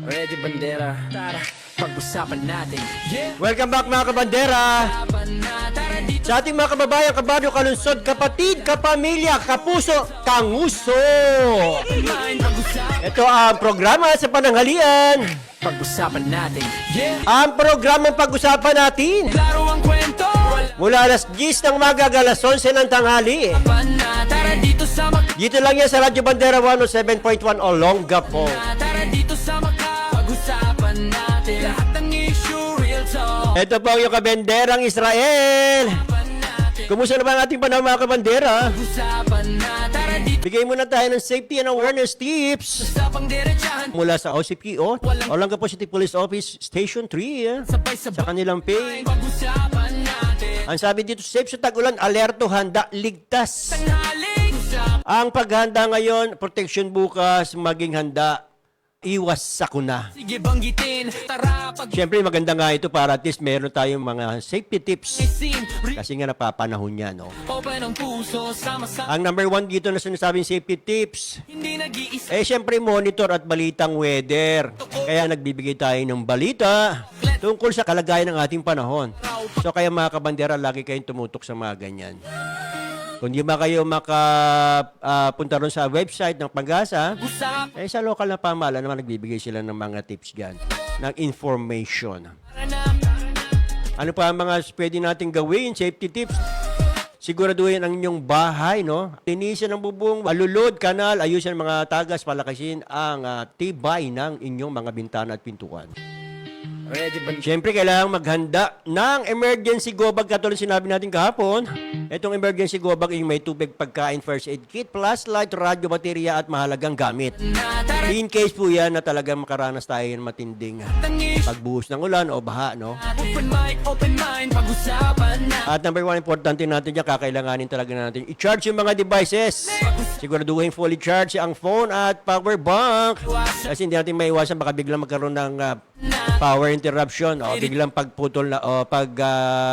Ready Bandera, tara, pag-usapan natin. Welcome back mga kabandera. Sa ating mga kababayan, kabaryo, kalunsod, kapatid, kapamilya, kapuso, kanguso. Ito ang programa sa pananghalian. Pag-usapan natin. Ang programang pag-usapan natin. Klaro ang kwento. Mula alas 10 ng umaga, alas 11 ng tanghali. Tara dito sa Dito lang yan sa Radyo Bandera 107.1 Olongapo. Tara dito sa pag-usapan natin. Lahat ng issue, real talk. Ito po yung kabenderang Israel. Kumusta na ba ang ating panahon mga kabandera? Pag-usapan na, tara dito Bigay muna tayo ng safety and awareness tips. sa pangdiretsahan. Mula sa OCPO, Olongapo City Police Office Station 3, sa Sabay-sabay kanilang page. pag-usapan natin. Ang sabi dito, safe sa tag-ulan, alerto, handa, ligtas. Tanghaling usapan. Ang paghanda ngayon, protection bukas, maging handa, iwas sakuna. Sige banggitin, tara pag Siyempre, maganda nga ito para at least meron tayong mga safety tips. scene. Kasi nga napapanahon niya, no? Open ang puso, sama-sama. Ang number 1 dito na sinasabing safety tips, Hindi nag-iisa. siyempre monitor at balitang weather. Kaya nagbibigay tayo ng balita tungkol sa kalagayan ng ating panahon. So kaya mga kabandera, lagi kayong tumutok sa mga ganyan. Kung di ba kayo makapunta ron sa website ng Pag-asa, Usap, sa local na pamahalaan naman nagbibigay sila ng mga tips dyan, ng information. na, Ano pa ang mga pwede natin gawin, safety tips? Siguraduhin ang inyong bahay, no? Linisin ang bubong, alulod, kanal, ayusin ang mga tagas, palakasin ang tibay ng inyong mga bintana at pintuan. Ready Bandera. Siyempre, kailangan maghanda ng emergency go bag katulad sinabi natin kahapon. Itong emergency go bag ay may tubig, pagkain, first aid kit, flashlight, radyo, baterya at mahalagang gamit. Tara In case po yan na talagang makaranas tayo ng matinding ng issue. pagbuhos ng ulan o baha, no? Open mind, pag-usapan na. At number 1, importante natin dyan, kakailanganin talaga natin i-charge yung mga devices. Siguraduhin fully charge ang phone at power bank. Kasi hindi natin maiwasan, baka biglang magkaroon ng power interruption o biglang pagputol na o pag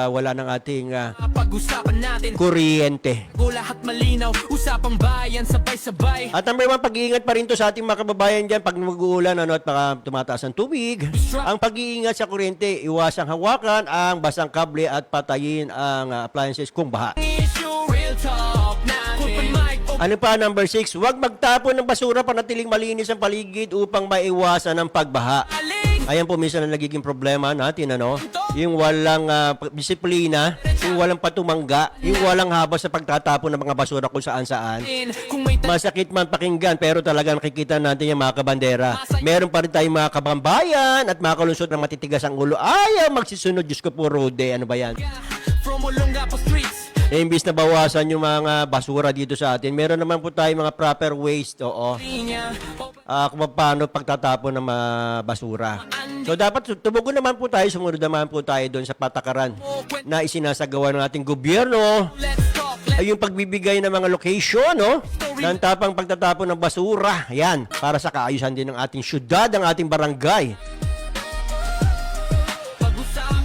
wala ng ating Pag-usapan natin. kuryente. Lahat malinaw, usapang bayan, sabay-sabay. At number 1, pag-iingat pa rin to sa ating mga kababayan dyan pag mag-uulan at baka tumataas ang tubig. Ang pag-iingat sa kuryente, iwasang hawakan ang basang kable at patayin ang appliances kung baha. Issue, real talk natin. Ano pa, number 6, huwag magtapon ng basura, panatiling malinis ang paligid upang maiwasan ang pagbaha. Ayan po minsan ang nagiging problema natin, ano? Yung walang disiplina, yung walang patumangga, yung walang haba sa pagtatapon ng mga basura kung saan-saan. Kung may Masakit man pakinggan, pero talaga nakikita natin yung mga kabandera. Meron pa rin tayong mga kabambayan at mga kalunsod na matitigas ang ulo. Ayaw magsisunod, Diyos ko po, Rode. Ano ba yan? from Olongapo streets. Imbis na bawasan yung mga basura dito sa atin, meron naman po tayong mga proper waste, oo. Linya, Kung paano pagtatapon ng mga basura. So dapat tumugon naman po tayo, sumunod naman po tayo doon sa patakaran na isinasagawa ng ating gobyerno. let's talk, Ay yung pagbibigay ng mga location, no? Ng tapang pagtatapon ng basura. Yan, para sa kaayusan din ng ating syudad, ng ating barangay.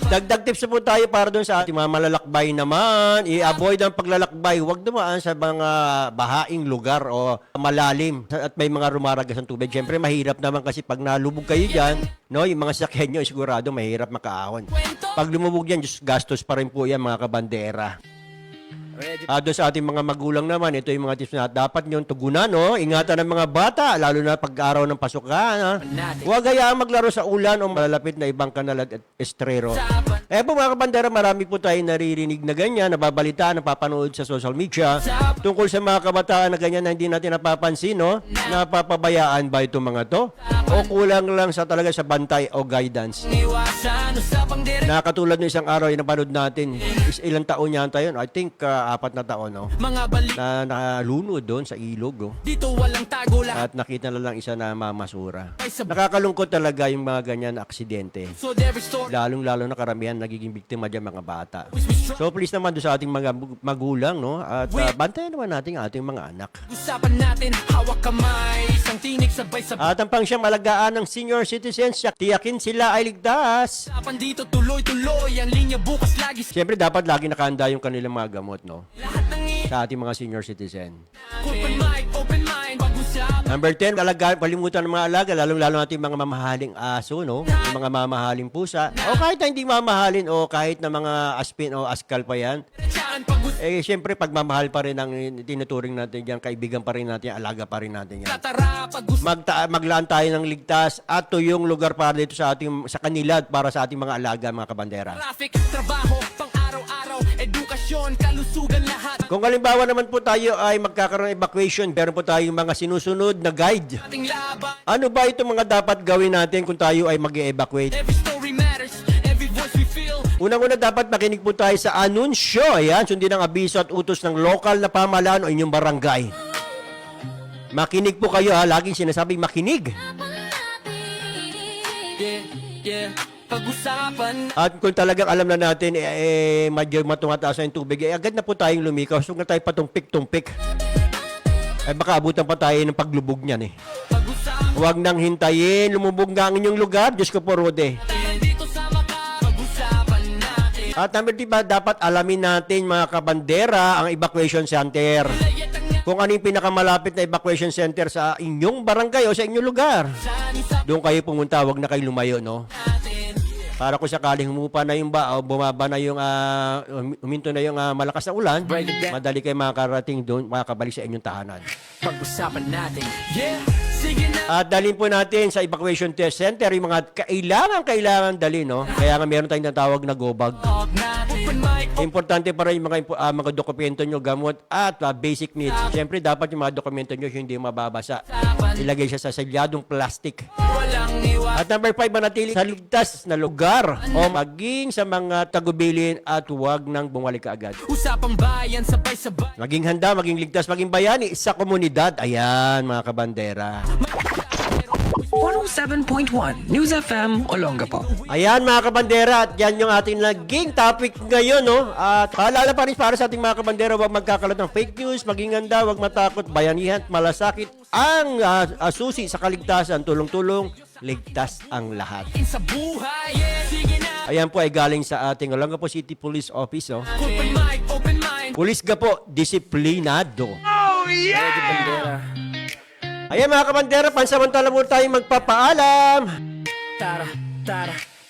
Dagdag tips po tayo para doon sa ating mga malalakbay naman. I-avoid ang paglalakbay. Huwag dumaan sa mga bahaing lugar o malalim at may mga rumaragas ng tubig. Siyempre, mahirap naman kasi pag nalubog kayo dyan, no, yung mga sakyan nyo, sigurado mahirap makaahon. Pag lumubog yan, gastos pa rin po yan mga kabandera. Doon sa ating mga magulang naman, ito yung mga tips na dapat nyo tugunan, no? Ingatan ng mga bata, lalo na pag-araw ng pasukan. Huwag hayaang maglaro sa ulan o malalapit na ibang kanal at estrero. Po mga kabandera, marami po tayo naririnig na ganyan, nababalitaan, napapanood sa social media tungkol sa mga kabataan na ganyan na hindi natin napapansin, no? Napapabayaan ba itong mga to? O kulang lang sa talaga sa bantay o guidance? iwasan, usapang direct. Nakatulad ng isang araw yung napanood natin, ilang taon yata yun? I think 4 na taon, no? Mga balik, Na nakalunod doon sa ilog, oh. dito walang tago lahat. At nakita na lang isa na mamasura. Ay sabay. Nakakalungkot talaga yung mga ganyan na aksidente. So there is story. Lalong-lalo na karamihan nagiging biktima dyan mga bata. We strong. So please naman doon sa ating mga magulang, no? At bantayan naman natin ang ating mga anak. Usapan natin, hawak kamay, isang tinig sabay-sabay. At ang pangsyang malagaan ng senior citizens, tiyakin sila ay ligtas. Usapan dito tuloy-tuloy, ang linya bukas lagi. Siyempre dapat lagi nakahanda yung kanilang mga gamot, no? Lahat ng sa ating mga senior citizen. Open mind, pag-usapan. Number 10, palimutan ng mga alaga, lalong-lalo natin mga mamahaling aso, no? Yung mga mamahaling pusa. O kahit na hindi mamahalin o kahit na mga aspin o askal pa yan. Tsaan pag-usapan. Eh, siyempre, pagmamahal pa rin ang tinuturing natin yan, kaibigan pa rin natin, alaga pa rin natin yan. Tara, pag-usapan. Maglaan tayo ng ligtas at tuyong lugar para dito sa kanila at para sa ating mga alaga, mga kabandera. Traffic, trabaho, pang araw-araw, edukasyon, kalusugan lahat. Kung halimbawa naman po tayo ay magkakaroon ng evacuation, meron po tayong mga sinusunod na guide. Ating laban. Ano ba itong mga dapat gawin natin kung tayo ay mag-evacuate? Every story matters, every voice we feel. Unang-una dapat makinig po tayo sa anunsyo. Ayan, sundin ang abiso at utos ng lokal na pamahalaan o inyong barangay. Makinig po kayo ha, laging sinasabing makinig. Yeah, pag-usapan. At kung talagang alam na natin, medyo matumataas na yung tubig, agad na po tayong lumikaw. Huwag na tayo patumpik-tumpik. Baka abutan pa tayo ng paglubog niyan Pag-usapan. Huwag nang hintayin, lumubog nga ang inyong lugar. Diyos ko po, Rode. Dito sa pag-usapan natin. At number 3, dapat alamin natin mga kabandera ang evacuation center. Kung ano yung pinakamalapit na evacuation center sa inyong barangay o sa inyong lugar. Doon kayo pumunta, huwag na kayo lumayo, no? Para kung sakaling humupa na yung o bumaba na yung, huminto na yung malakas na ulan, madali kayo makakarating doon, makakabalik sa inyong tahanan. Pag-usapan natin. Yeah, sige na. At dalhin po natin sa evacuation center yung mga kailangan dalhin, no? Kaya nga meron tayong natawag na go-bag. Talk natin. Open mic, Importante para yung mga dokumento nyo, gamot at basic needs. Siyempre, dapat yung mga dokumento nyo hindi mababasa. Ilagay siya sa selyadong plastic. walang iwas. At number 5, manatili sa ligtas na lugar o maging sa mga tagubilin at huwag nang bumalik agad. Usapang bayan, sabay-sabay. Maging handa, maging ligtas, maging bayani sa komunidad. Ayan, mga kabandera. 107.1 News FM Olongapo. Ayan, mga kabandera, at yan yung ating naging topic ngayon, no? At paalala pa rin para sa ating mga kabandera, huwag magkakalat ng fake news, maging handa, huwag matakot, bayanihan, malasakit ang susi sa kaligtasan, tulong-tulong, ligtas ang lahat. Sa buhay, yeah, sige na. Ayan po ay galing sa ating Olongapo City Police Office, no? Open mind. Pulis ka po, disiplinado. Oh, yeah! Ayan, mga kabandera, pansamantala muna tayong magpapaalam. Tara.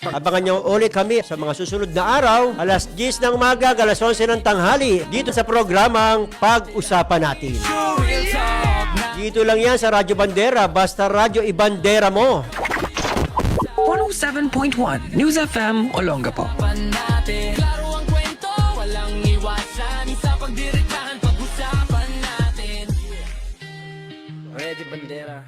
Abangan nyo ulit kami sa mga susunod na araw, alas 10 ng umaga, alas 11 ng tanghali, dito sa programang Pag-usapan Natin. Real talk na. Dito lang yan sa Radyo Bandera, basta radyo ibandera mo. 107.1 News FM Olongapo. Natin. Klaro ang kwento, walang iwasan. Sa pagdiritahan, pag-usapan natin. Ready, bandera.